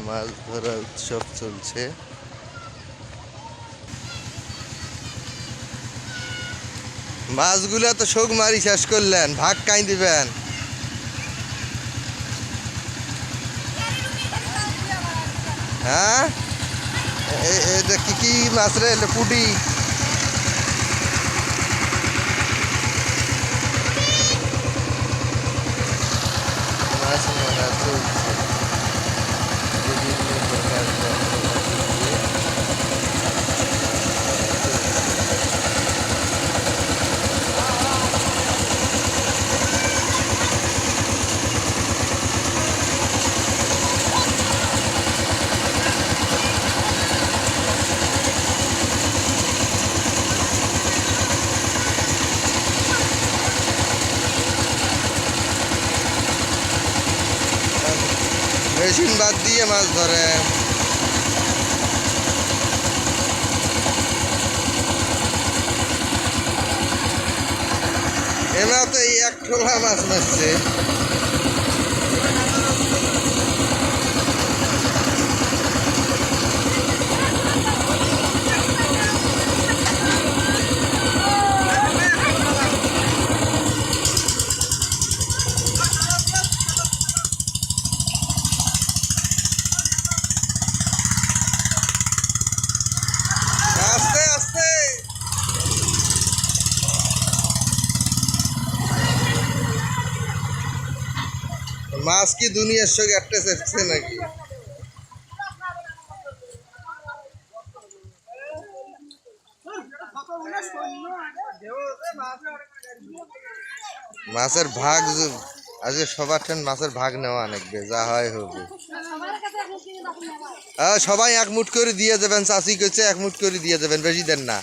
মাছ ধরা উৎসব চলছে। মাছগুলো তো শোক মারি শেষ করলেন, ভাগ কাই দিবেন? হ্যাঁ, এটা কি কি মাছ রে? পুডি? মাছ মারা চলছে বিভিন্ন প্রকার যন্ত্রপাতি দিয়ে। মেশিন বাদ দিয়ে মাছ ধরে। এমা তো এই এক ঠোলা মাছ মারছে। আস্তে আস্তে। মাছ কি দুনিয়ার সঙ্গে একটা চেপছে নাকি? মাছের ভাগ আজকে সবার ঠেন মাছের ভাগ নেওয়া অনেকবে, যা হয় হবে। সবাই এক মুঠ করে দিয়ে যাবেন, চাষি করছে এক মুঠ করে দিয়ে যাবেন, বেশি দেন না।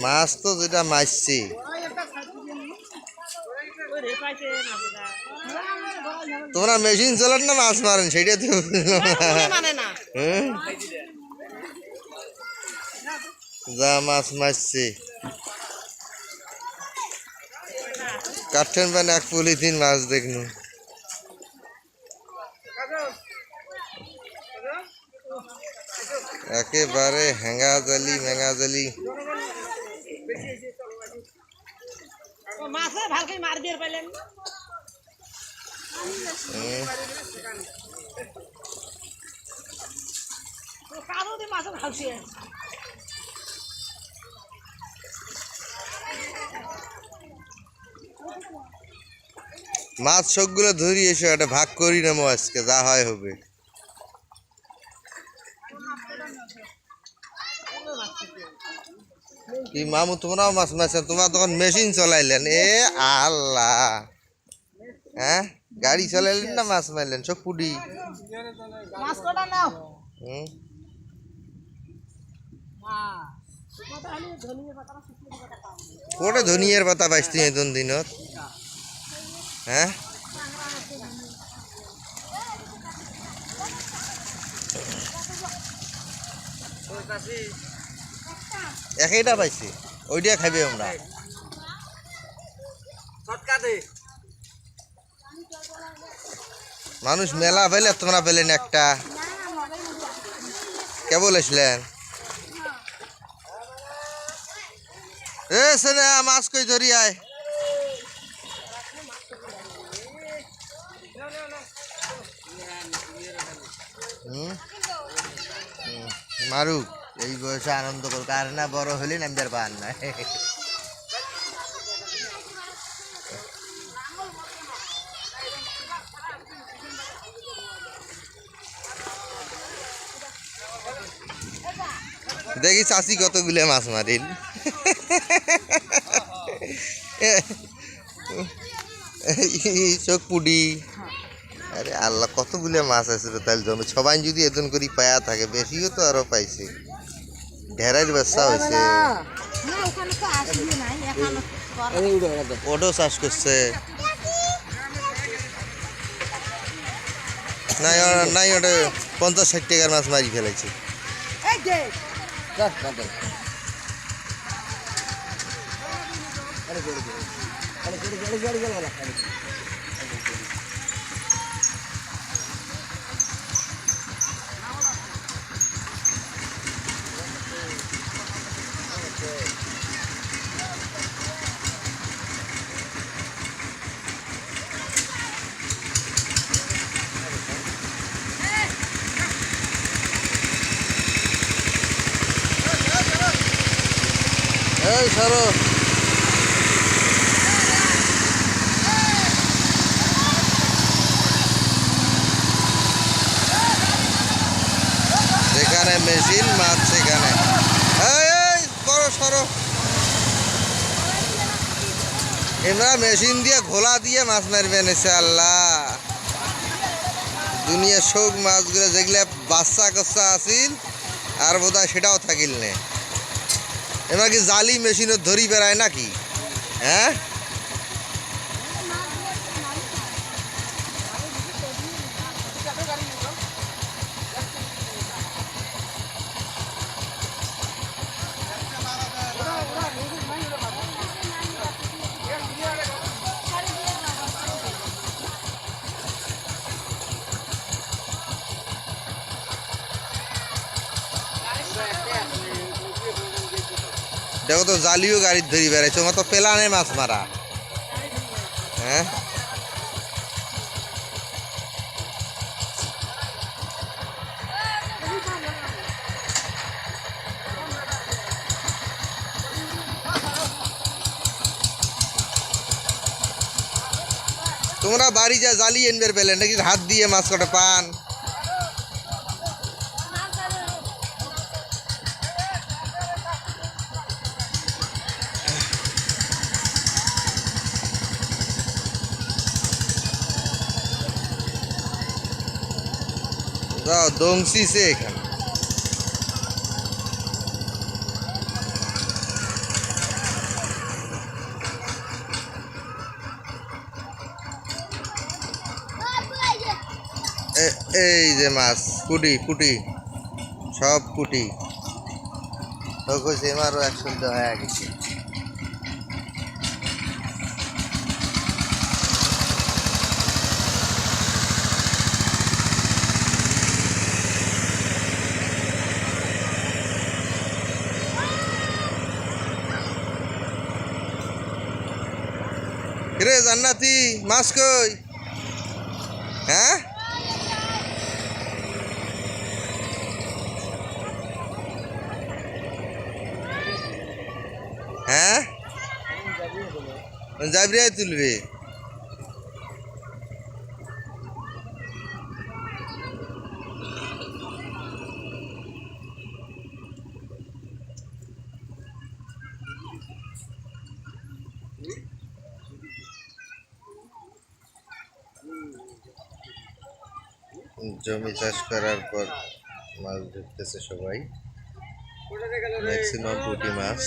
মাছ তো যেটা মারছি তোমরা মেশিন চালান না মাছ মারেন সেটা তো যা মাছ মারছি কাঠেন পান এক পলিথিন মাছ দেখনু। একেবারে হেঙ্গা জালি মেঙ্গা জালি। মাছ সবগুলো ধরি এসে একটা ভাগ করি নেবো আজকে, যা হয় হবে। কি মামু তোমরাও মাছ মারছেন? তোমরা তখন মেশিন চলাইলেন। এ আল্লাহ, হ্যাঁ গাড়ি চালাইলেন না মাছ মারলেন? সব পুডি। কোটে ধনিয়ার পাতা পাইছি এতন দিনত? হ্যাঁ একইটা পাইছি, ওইটা খাইবে আমরা। মানুষ মেলা পেলে তোমরা পেলেন একটা, কেবল আসলেন? এ সেনা মাছ কই ধরি আয়। মারুক, এই বয়সে আনন্দ কর, কার না বড় হলে নামদার পান না। দেখি চাষি কতগুলো মাছ মারিল। চোখ পুডি। আরে আল্লাহ, কতগুলো মাছ আছে তাহলে জমে। সবাই যদি এদন করি পায়া থাকে, বেশিও তো আরো পাইছে। ঢেরার ব্যবসা হয়েছে, ওটাও চাষ করছে। নাই নাই, ওটা 50-60 টাকার মাছ মারি ফেলেছে। এই সরো যেখানে মেশিন মাছ সেখানে এই করো সরো এমরা মেশিন দিয়ে ঘোলা দিয়ে মাছ মারবেন আল্লাহ দুনিয়া শোক মাছগুলো যেগুলো বাচ্চা কাচ্চা আছিল আর বোধহয় সেটাও থাকিল নে এবার কি জালি মেশিনও ধরি বেড়ায় নাকি হ্যাঁ দেখো তো জালিও গাড়ি ধরি বেড়াইছো আমার তো পেলানে মাছ মারা হ্যাঁ তোমরা বাড়ি যা জালি এনবের পেলে নাকি হাত দিয়ে মাছ কটা পান দংশিছে এখানে এই যে মাছ পুটি পুটি সব পুটি তো কইছে আমারও 100 হয়ে গেছে রে জান্নাতি মাছ কই হ্যাঁ হ্যাঁ জাবরিয়া তুলবে জমি চাষ করার পর মাছ ধরতেছে সবাই ম্যাক্সিমাম পুঁটি মাছ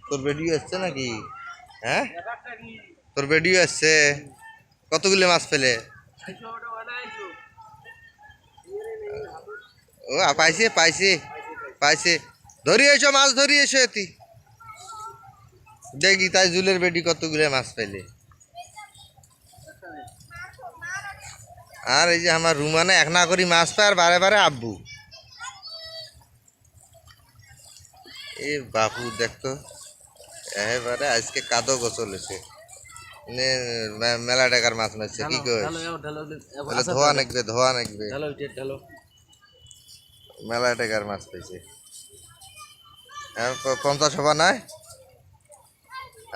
তোর ভিডিও আসছে নাকি হ্যাঁ তোর ভিডিও আসছে কতগুলো মাছ পেলে ও পাইছে পাইছে পাইছে ধরিয়েছো মাছ ধরিয়েছো এটি দেখি তাই জুলের বেডি কতগুলো মাছ পেলে আর এই যে আমার রুমানে এক না করি মাছ পায় আর বারে বারে আব্বু এ বাপু দেখতো এবারে আজকে কাদো গোসলেছে মেলা টাকার মাছ মারছে কি কই ধোয়া নাকবে ধোয়া নাকবে মেলা টাকার মাছ পাইছে 50 হবা নাই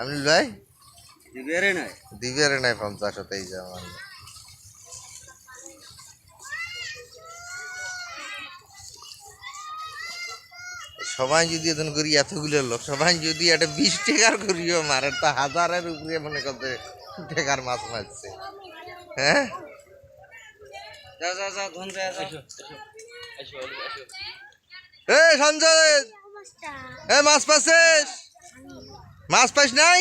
আমি ভাই দিবেরে নাই 50 হতেই যা আমার সবাই যদি এদিন করি এতগুলো লোক সবাই যদি একটা 20 টাকার করিও মারে তা হাজারের উপরে মনে করতে টাকার মাছ মারছে হ্যাঁ সঞ্জয় মাছ পাইছিস মাছ পাইস নাই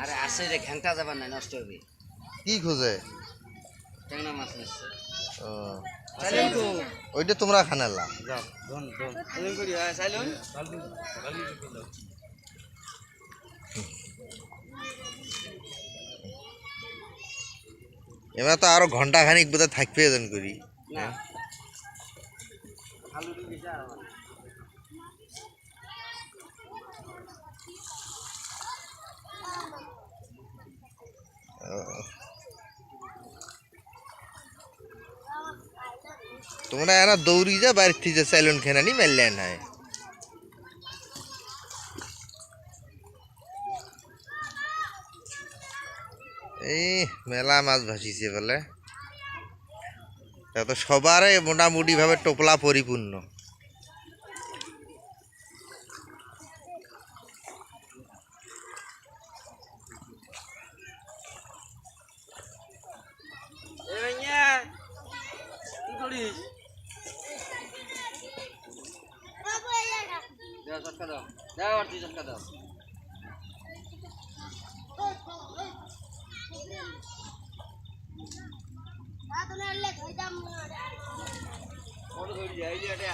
আরে আসে রে ঘ্যাংটা যাবার নাই নষ্ট হবে কি খোঁজে ট্যাংরা মাছ নিচ্ছে ও চাইলেন তো ওইটা তোমরা খানালা যাও ধন ধন চাইলেন করি চাইলেন এবার তো আরো ঘন্টা খানিক বোধহয় থাকবে এজন করি না আলু দিবি যা তোমরা এরা দৌড়ি যা বাড়ির থেকে সাইলন খেনানি মেললে নাই এই মেলা মাছ ভাসিছে বলে তো সবারে মোটামুটি ভাবে টোপলা পরিপূর্ণ এ ভাইয়া কি করিস দাও চটকা দাও দাও আর তুই চটকা দাও ফটো ধরি যাই এটা